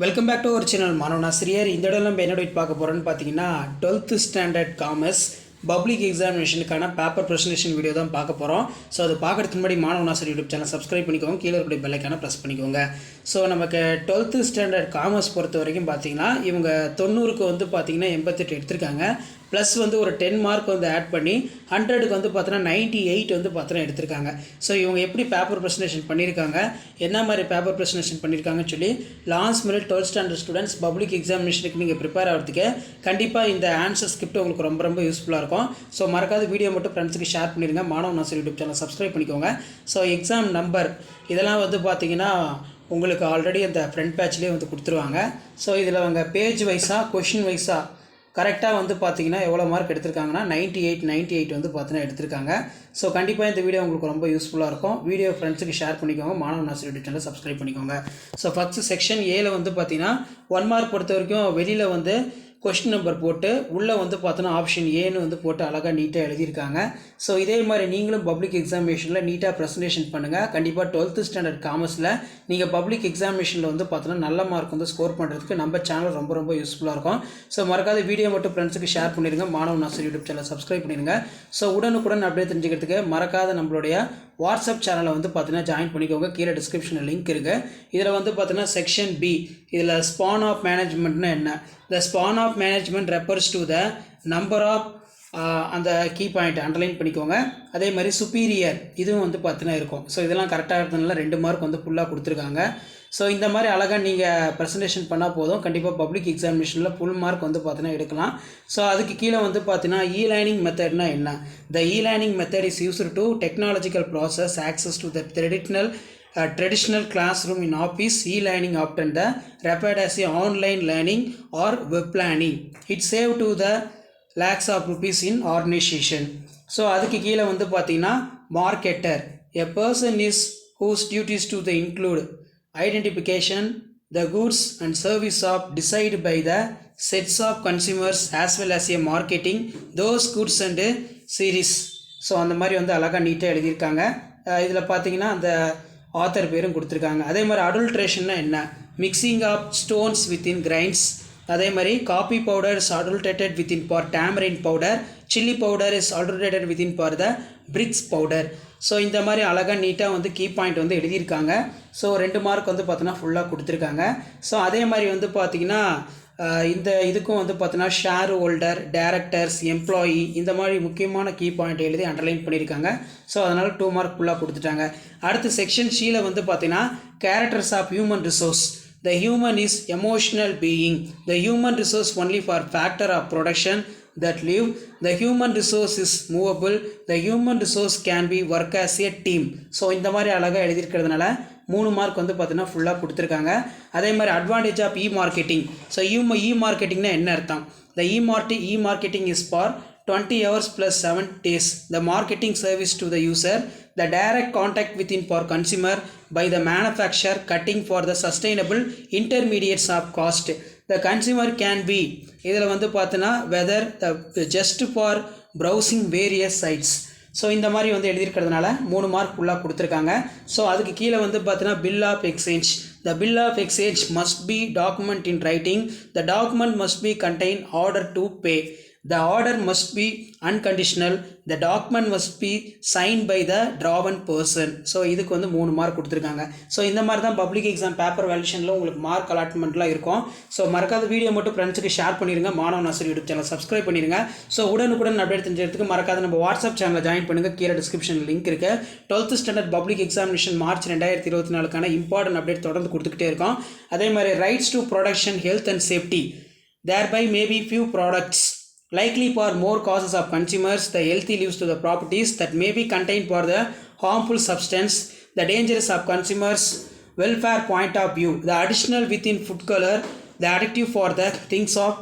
Welcome back to our channel Manavan Asiriyar. இந்த இடம் நம்ம என்ன பார்க்க போகிறோன்னு பார்த்தீங்கன்னா 12th ஸ்டாண்டர்ட் காமர்ஸ் பப்ளிக் எக்ஸாமினேஷனுக்கான பேப்பர் ப்ரெசன்டேஷன் வீடியோ தான் பார்க்க போகிறோம். ஸோ அது பார்க்குறதுக்கு முன்னாடி மாணவன் ஆசிரியர் யூடியூப் சேனல் சப்ஸ்கிரைப் பண்ணிக்கோங்க, கீழே இருக்கிற பெல்லைக்கான ப்ரெஸ் பண்ணிக்கோங்க. ஸோ நமக்கு 12th ஸ்டாண்டர்ட் காமர்ஸ் பொறுத்த வரைக்கும் பார்த்தீங்கன்னா இவங்க 90க்கு வந்து பார்த்தீங்கன்னா 88 எடுத்திருக்காங்க. ப்ளஸ் வந்து ஒரு 10 மார்க் வந்து ஆட் பண்ணி 100க்கு வந்து பார்த்தீங்கன்னா 98 வந்து பார்த்தீங்கன்னா எடுத்திருக்காங்க. ஸோ இவங்க எப்படி பேப்பர் ப்ரெசன்டேஷன் பண்ணியிருக்காங்க, என்ன மாதிரி பேப்பர் ப்ரெசன்டேஷன் பண்ணியிருக்காங்கன்னு சொல்லி last minute 12th standard students public எக்ஸாமினேஷனுக்கு நீங்கள் ப்ரிப்பேர் ஆகிறதுக்கு கண்டிப்பாக இந்த ஆன்சர் ஸ்கிரிப்ட் உங்களுக்கு ரொம்ப யூஸ்ஃபுல்லாக இருக்கும். ஸோ மறக்காத வீடியோ மட்டும் ஃப்ரெண்ட்ஸுக்கு ஷேர் பண்ணிடுங்க. மாணவன் ஆசிரியர் யூடியூப் சேனல் சப்ஸ்கிரைப் பண்ணிக்கோங்க. ஸோ எக்ஸாம் நம்பர் இதெல்லாம் வந்து பார்த்தீங்கன்னா உங்களுக்கு ஆல்ரெடி அந்த ஃப்ரண்ட் பேட்ச்லேயே வந்து கொடுத்துருவாங்க. ஸோ இதில் அவங்க பேஜ் வைஸாக கொஷின் வைஸாக கரெக்டாக வந்து பார்த்தீங்கன்னா எவ்வளோ மார்க் எடுத்திருக்காங்கன்னா 98 வந்து பார்த்தீங்கன்னா எடுத்திருக்காங்க. ஸோ கண்டிப்பாக இந்த வீடியோ உங்களுக்கு ரொம்ப யூஸ்ஃபுல்லாக இருக்கும். வீடியோ ஃப்ரெண்ட்ஸுக்கு ஷேர் பண்ணிக்கோங்க, மாணவன் ஆசிரியர் யூடியூப் சேனல் சப்ஸ்கிரைப் பண்ணிக்கோங்க. ஸோ ஃபஸ்ட்டு செக்ஷன் ஏல வந்து பார்த்தீங்கன்னா 1 மார்க் பொறுத்த வரைக்கும் வெளியில் வந்து கொஸ்டின் நம்பர் போட்டு உள்ளே வந்து பார்த்தோன்னா ஆப்ஷன் ஏன்னு வந்து போட்டு அழகாக நீட்டாக எழுதியிருக்காங்க. ஸோ இதே மாதிரி நீங்களும் பப்ளிக் எக்ஸாமினேஷனில் நீட்டாக ப்ரெசன்டேஷன் பண்ணுங்கள். கண்டிப்பாக 12th ஸ்டாண்டர்ட் காமர்ஸில் நீங்கள் பப்ளிக் எக்ஸாமினேஷனில் வந்து பார்த்தோன்னா நல்ல மார்க் வந்து ஸ்கோர் பண்ணுறதுக்கு நம்ம சேனல் ரொம்ப யூஸ்ஃபுல்லாக இருக்கும். ஸோ மறக்காத வீடியோ மட்டும் ஃப்ரெண்ட்ஸுக்கு ஷேர் பண்ணிடுங்க, மாணவன் ஆசிரியர் யூடியூப் சேனல் சப்ஸ்கிரைப் பண்ணிடுங்க. ஸோ உடனுக்குடன் அப்படியே தெரிஞ்சுக்கிறதுக்கு மறக்காத நம்மளுடைய வாட்ஸ்அப் சேனலை வந்து பார்த்தீங்கன்னா ஜாயின் பண்ணிக்கோங்க. கீழே டிஸ்கிரிப்ஷனில் லிங்க் இருக்குது. இதில் வந்து பார்த்தீங்கன்னா செக்ஷன் பி, இதில் ஸ்பான் ஆஃப் மேனேஜ்மெண்ட்னா என்ன, the span of management refers to the number of அந்த கீ பாயிண்ட் அண்டர்லைன் பண்ணிக்கோங்க. அதே மாதிரி சுப்பீரியர் இதுவும் வந்து பார்த்தீங்கன்னா இருக்கும். ஸோ இதெல்லாம் கரெக்டாக இருந்ததுனால 2 மார்க் வந்து ஃபுல்லாக கொடுத்துருக்காங்க. ஸோ இந்த மாதிரி அழகாக நீங்கள் ப்ரெசன்டேஷன் பண்ணால் போதும், கண்டிப்பாக பப்ளிக் எக்ஸாமினேஷனில் ஃபுல் மார்க் வந்து பார்த்தீங்கன்னா எடுக்கலாம். ஸோ அதுக்கு கீழே வந்து பார்த்தீங்கன்னா லேர்னிங் மெத்தட்னா என்ன, the learning method is used to technological process access to the traditional classroom in office. E-learning often the referred as a online learning or web learning. It saved to the lakhs of rupees in organization. So அதுக்கு கீழே வந்து பார்த்தீங்கன்னா marketer, a person is whose duties to the include identification the goods and service of decided by the sets of consumers as well as a marketing those goods and series. So அந்த மாதிரி வந்து அழகாக நீட்டாக எழுதியிருக்காங்க. இதில் பார்த்தீங்கன்னா அந்த author பேரும் கொடுத்துருக்காங்க. அதே மாதிரி அடல்ட்ரேஷன்னா என்ன, mixing of stones within grains. அதே மாதிரி coffee powder is adulterated within for tamarind powder, chilli powder is adulterated within for the bricks powder. So இந்த மாதிரி அழகாக நீட்டாக வந்து கீ பாயிண்ட் வந்து எழுதியிருக்காங்க. ஸோ 2 மார்க் வந்து பார்த்தீங்கன்னா ஃபுல்லாக கொடுத்துருக்காங்க. ஸோ அதே மாதிரி வந்து பார்த்திங்கன்னா இந்த இதுக்கும் வந்து பார்த்தீங்கன்னா ஷேர் ஹோல்டர், டைரக்டர்ஸ், எம்ப்ளாயி இந்த மாதிரி முக்கியமான கீ பாயிண்ட் எழுதி அண்டர்லைன் பண்ணியிருக்காங்க. ஸோ அதனால் 2 மார்க் ஃபுல்லாக கொடுத்துட்டாங்க. அடுத்து செக்ஷன் சியில் வந்து பார்த்தீங்கன்னா characters of human resource. The human is emotional being. The human resource only for factor of production that live. The human resource is movable. The human resource can be work as a team. So இந்த மாதிரி அழகாக எழுதியிருக்கிறதுனால 3 mark வந்து பார்த்தீங்கன்னா ஃபுல்லாக கொடுத்துருக்காங்க. அதே மாதிரி advantage of marketing. So மார்க்கெட்டிங்னா என்ன அர்த்தம், the marketing is for 20 hours plus 7 days. The marketing service to the user, the direct contact within for consumer by the manufacturer cutting for the sustainable intermediates of cost. The consumer can be இதில் வந்து பார்த்தீங்கன்னா whether the just for browsing various sites. So இந்த மாதிரி வந்து எழுதியிருக்கிறதுனால 3 mark ஃபுல்லாக கொடுத்துருக்காங்க. So அதுக்கு கீழே வந்து பார்த்தீங்கன்னா bill of exchange. The bill of exchange must be document in writing. The document must be contain order to pay. The order must be unconditional. The document must be signed by the drawn person. So இதுக்கு வந்து 3 mark கொடுத்துருக்காங்க. So இந்த மாதிரி தான் public exam paper வேல்யூஷனில் உங்களுக்கு mark அலாட்மெண்ட்லாம் இருக்கும். So மறக்காத video மட்டும் ஃப்ரெண்ட்ஸுக்கு ஷேர் பண்ணிடுங்க, மாணவன் ஆசிரியர் யூடியூப் சேனல் சப்ஸ்கிரைப் பண்ணிடுங்க. ஸோ உடனுக்குடன் அப்டேட் தெரிஞ்சதுக்கு மறக்காத நம்ம வாட்ஸ்அப் சேனலில் ஜாயின் பண்ணுங்கள், கீழே டிஸ்கிரிப்ஷன் லிங்க் இருக்குது. 12th standard public examination March 2024 important update தொடர்ந்து கொடுத்துக்கிட்டே இருக்கோம். அதே மாதிரி rights to production health and safety. Thereby may be few products likely for more causes of consumers. The healthy leaves to the properties that may be contained for the harmful substance. The dangers of consumers welfare point of view. The additional within food color. The additive for the things of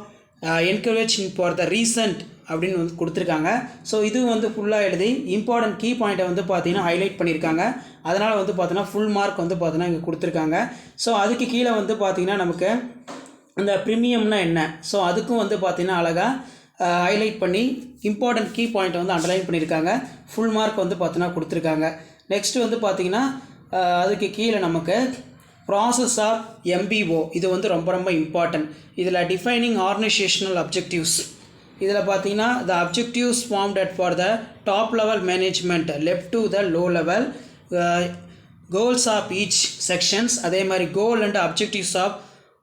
encouraging for the recent அப்படின்னு வந்து கொடுத்துருக்காங்க. So இது வந்து ஃபுல்லாக எழுதி important key பாயிண்ட்டை வந்து பார்த்தீங்கன்னா ஹைலைட் பண்ணியிருக்காங்க. அதனால் வந்து பார்த்தீங்கன்னா ஃபுல் மார்க் வந்து பார்த்தீங்கன்னா இங்கே கொடுத்துருக்காங்க. ஸோ அதுக்கு கீழே வந்து பார்த்தீங்கன்னா நமக்கு அந்த ப்ரீமியம்னா என்ன, ஸோ அதுக்கும் வந்து பார்த்தீங்கன்னா அழகாக ஹைலைட் பண்ணி இம்பார்ட்டன்ட் கீ பாயிண்ட்டை வந்து அண்டர்லைன் பண்ணியிருக்காங்க. ஃபுல் மார்க் வந்து பார்த்தீங்கன்னா கொடுத்துருக்காங்க. நெக்ஸ்ட்டு வந்து பார்த்திங்கன்னா அதுக்கு கீழே நமக்கு ப்ராசஸ் ஆஃப் MBO இது வந்து ரொம்ப ரொம்ப இம்பார்ட்டன்ட். இதில் டிஃபைனிங் ஆர்கனைசேஷனல் அப்ஜெக்டிவ்ஸ் இதில் பார்த்தீங்கன்னா the objectives formed at for the top level management left to the low level goals of each sections அதே மாதிரி goal and objectives of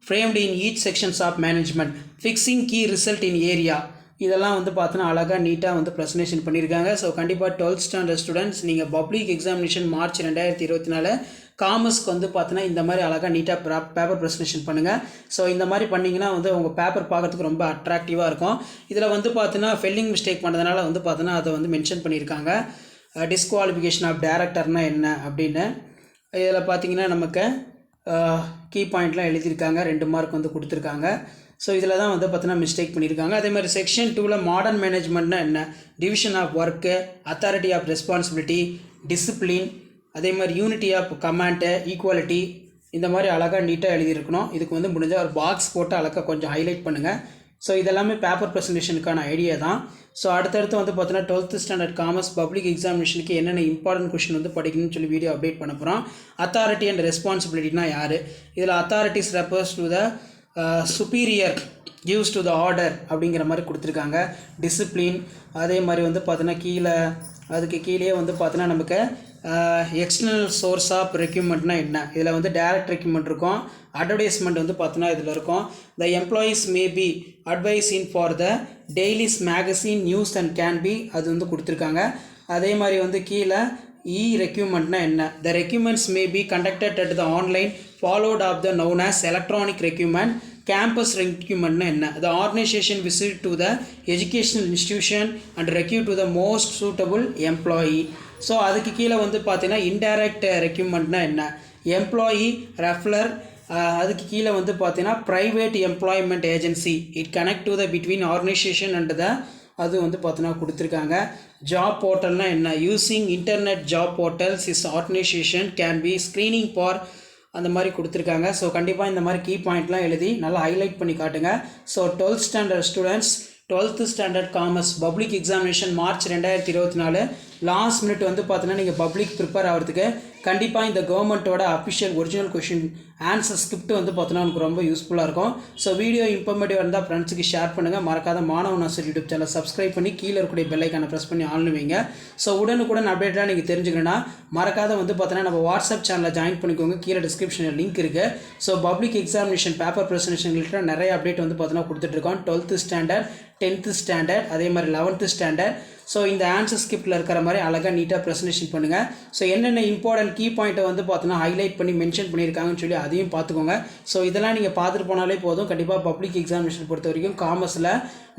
framed in each sections of management fixing key result in area இதெல்லாம் வந்து பார்த்தோன்னா அழகாக நீட்டாக வந்து presentation பண்ணியிருக்காங்க. So கண்டிப்பாக 12th ஸ்டாண்டர்ட் ஸ்டூடெண்ட்ஸ் நீங்கள் பப்ளிக் எக்ஸாமினேஷன் மார்ச் 2024 காமர்ஸ்க்கு வந்து பார்த்தோன்னா இந்த மாதிரி அழகாக நீட்டாக பேப்பர் ப்ரெசன்டேஷன் பண்ணுங்கள். ஸோ இந்த மாதிரி பண்ணிங்கன்னா வந்து உங்கள் பேப்பர் பார்க்குறதுக்கு ரொம்ப அட்ராக்டிவாக இருக்கும். இதில் வந்து பார்த்தீங்கன்னா ஃபெல்லிங் மிஸ்டேக் பண்ணதுனால வந்து பார்த்தோன்னா அதை வந்து மென்ஷன் பண்ணியிருக்காங்க. டிஸ்குவாலிஃபிகேஷன் ஆஃப் டேரக்டர்னால் என்ன அப்படின்னு இதில் பார்த்தீங்கன்னா நமக்கு கீ பாயிண்ட்லாம் எழுதியிருக்காங்க. 2 மார்க் வந்து கொடுத்துருக்காங்க. ஸோ இதில் தான் வந்து பார்த்தீங்கன்னா மிஸ்டேக் பண்ணியிருக்காங்க. அதே மாதிரி செக்ஷன் 2ல் மாடர்ன் மேனேஜ்மெண்ட்னா என்ன, division of work, authority of responsibility, discipline, அதே மாதிரி யூனிட்டி ஆஃப் கமாண்டு, ஈக்குவாலிட்டி இந்த மாதிரி அழகாக நீட்டாக எழுதியிருக்கணும். இதுக்கு வந்து முடிஞ்சால் ஒரு பாக்ஸ் போட்டு அழகாக கொஞ்சம் ஹைலைட் பண்ணுங்கள். ஸோ இதெல்லாமே பேப்பர் ப்ரெசன்டேஷனுக்கான ஐடியா தான். ஸோ அடுத்தடுத்து வந்து பார்த்தீங்கன்னா 12th ஸ்டாண்டர்ட் காமர்ஸ் பப்ளிக் எக்ஸாமினேஷனுக்கு என்னென்ன இம்பார்ட்டன்ட் கொஷின் வந்து படிக்கணும்னு சொல்லி வீடியோ அப்டேட் பண்ண போகிறோம். அத்தாரிட்டி அண்ட் ரெஸ்பான்சிபிலிட்டினா யார், இதில் authorities refers to the superior gives to the order அப்படிங்கிற மாதிரி கொடுத்துருக்காங்க. டிசிப்ளின் அதே மாதிரி வந்து பார்த்தோன்னா அதுக்கு கீழே வந்து பார்த்தோன்னா நமக்கு எக்ஸ்டர்னல் சோர்ஸ் ஆஃப் ரெக்யூப்மெண்ட்னா என்ன, இதில் வந்து டைரக்ட் ரெக்யூப்மெண்ட் இருக்கும். அட்வர்டைஸ்மெண்ட் வந்து பார்த்தோன்னா இதில் இருக்கும். The employees may be advise in for the dailies magazine news and can be அது வந்து கொடுத்துருக்காங்க. அதே மாதிரி வந்து கீழே ரெக்யூப்மெண்ட்னா என்ன, the recruitments may be conducted at the online followed of the known as electronic recruitment. Campus ரெக்யூப்மெண்ட்னா என்ன, the organisation visit to the educational institution and recruit to the most suitable employee. So அதுக்கு கீழே வந்து பார்த்தீங்கன்னா indirect ரெக்யூப்மெண்ட்னா என்ன, employee ரெஃபரர். அதுக்கு கீழே வந்து பார்த்தீங்கன்னா private employment agency it connect to the between organisation and the அது வந்து பார்த்தீங்கன்னா கொடுத்துருக்காங்க. ஜாப் போர்ட்டல்னால் என்ன, using internet job portals is organisation can be screening for அந்த மாதிரி கொடுத்துருக்காங்க. ஸோ கண்டிப்பாக இந்த மாதிரி கீ பாயிண்ட்லாம் எழுதி நல்லா ஹைலைட் பண்ணி காட்டுங்க. So 12th standard students 12th standard commerce public examination March 2024 last minute வந்து பார்த்தீங்கன்னா நீங்கள் பப்ளிக் ப்ரிப்பேர் ஆகிறதுக்கு கண்டிப்பாக இந்த கவர்மெண்ட்டோட official original question answer script வந்து பார்த்தீங்கன்னா உங்களுக்கு ரொம்ப யூஸ்ஃபுல்லாக இருக்கும். ஸோ வீடியோ இன்ஃபர்மேட்டிவ் இருந்தால் ஃப்ரெண்ட்ஸுக்கு ஷேர் பண்ணுங்கள். மறக்காத மாணவ நாசர் யூடியூப் சேனல் சப்ஸ்கிரைப் பண்ணி கீழே இருக்கக்கூடிய பெல் ஐக்கானை ப்ரெஸ் பண்ணி ஆன் வைங்க. ஸோ உடனுக்குடன் அப்டேட்டாக நீங்கள் தெரிஞ்சுக்கணும்னா மறக்காத வந்து பார்த்தீங்கன்னா நம்ம வாட்ஸ்அப் சேனலில் ஜாயின் பண்ணிக்கோங்க. கீழே டிஸ்கிரிப்ஷனில் லிங்க் இருக்குது. So public examination paper presentation related நிறைய அப்டேட் வந்து பார்த்தீங்கன்னா கொடுத்துட்ருக்கோம். 12th ஸ்டாண்டர்ட் 10th ஸ்டாண்டர்ட் அதே மாதிரி 11th ஸ்டாண்டர்ட். ஸோ இந்த ஆன்சர் ஸ்கிரிப்டில் இருக்கிற மாதிரி அழகாக நீட்டாக ப்ரெசன்டேஷன் பண்ணுங்கள். ஸோ என்னென்ன இம்பார்ட்டன்ட் கீ பாயிண்ட்டை வந்து பார்த்தீங்கன்னா ஹைலைட் பண்ணி மென்ஷன் பண்ணியிருக்காங்கன்னு சொல்லி அதையும் பார்த்துக்கோங்க. ஸோ இதெல்லாம் நீங்கள் பார்த்துட்டு போனாலே போதும். கண்டிப்பாக பப்ளிக் எக்ஸாமினேஷன் பொறுத்த வரைக்கும் காமர்ஸில்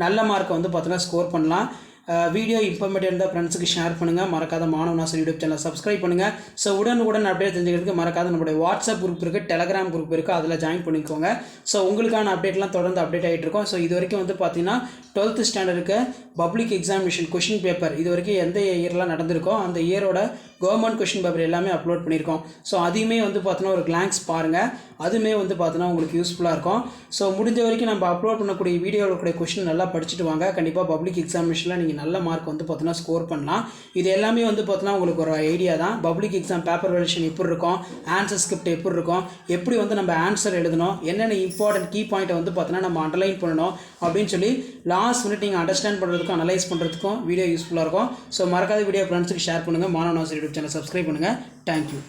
நல்ல மார்க்கை வந்து பார்த்தீங்கன்னா ஸ்கோர் பண்ணலாம். வீடியோ இன்ஃபர்மேட்டிவ் இருந்தால் ஃப்ரெண்ட்ஸுக்கு ஷேர் பண்ணுங்கள். மறக்காத மாணவ நாசர் யூடியூப் சேனல் சப்ஸ்கிரைப் பண்ணுங்கள். ஸோ உடனுக்குடன் அப்டேட் தெரிஞ்சுக்கிறதுக்கு மறக்காத நம்மளுடைய வாட்ஸ்அப் குரூப் இருக்குது, டெலகிராம் குரூப் இருக்குது, அதில் ஜாயின் பண்ணிக்கோங்க. ஸோ உங்களுக்கான அப்டேட்லாம் தொடர்ந்து அப்டேட் ஆகிட்டு இருக்கும். ஸோ இது வரைக்கும் வந்து பார்த்தீங்கன்னா 12th ஸ்டாண்டர்டுக்கு பப்ளிக் எக்ஸாமினேஷன் கொஷின் பேப்பர் இது வரைக்கும் எந்த இயர்லாம் நடந்திருக்கோ அந்த இயரோட கவர்மெண்ட் கொஷின் பேப்பர் எல்லாமே அப்லோட் பண்ணியிருக்கோம். ஸோ அதையுமே வந்து பார்த்தீங்கன்னா ஒரு கிளான்ஸ் பாருங்கள். அதுவுமே வந்து பார்த்தீங்கன்னா உங்களுக்கு யூஸ்ஃபுல்லாக இருக்கும். ஸோ முடிஞ்ச வரைக்கும் நம்ம அப்லோட் பண்ணக்கூடிய வீடியோவில் இருக்கக்கூடிய கொஷின் நல்லா படிச்சுட்டு வாங்க. கண்டிப்பாக பப்ளிக் எக்ஸாமினேஷனில் நீங்கள் நல்ல மார்க் வந்து பார்த்தீங்கன்னா ஸ்கோர் பண்ணலாம். இது எல்லாமே வந்து பார்த்தீங்கன்னா உங்களுக்கு ஒரு ஐடியா தான். பப்ளிக் எக்ஸாம் பேப்பர் வேல்யூஷன் எப்படி இருக்கும், ஆன்சர் ஸ்கிரிப்ட் எப்படி இருக்கும், எப்படி வந்து நம்ம ஆன்சர் எழுதணும், என்னென்ன இம்பார்ட்டன்ட் கீ பாயிண்ட்டை வந்து பார்த்தீங்கன்னா நம்ம அண்டர்லைன் பண்ணணும் அப்படின்னு சொல்லி லாஸ்ட் மினிட் நீங்கள் அண்டர்ஸ்டாண்ட் பண்ணுறதுக்கும் அனலைஸ் பண்ணுறதுக்கும் வீடியோ யூஸ்ஃபுல்லாக இருக்கும். ஸோ மறக்காத வீடியோ ஃப்ரெண்ட்ஸுக்கு ஷேர் பண்ணுங்கள். மாணவ நாசர் யூடியூப் சேனல் சப்ஸ்கிரைப் பண்ணுங்கள். தேங்க்யூ.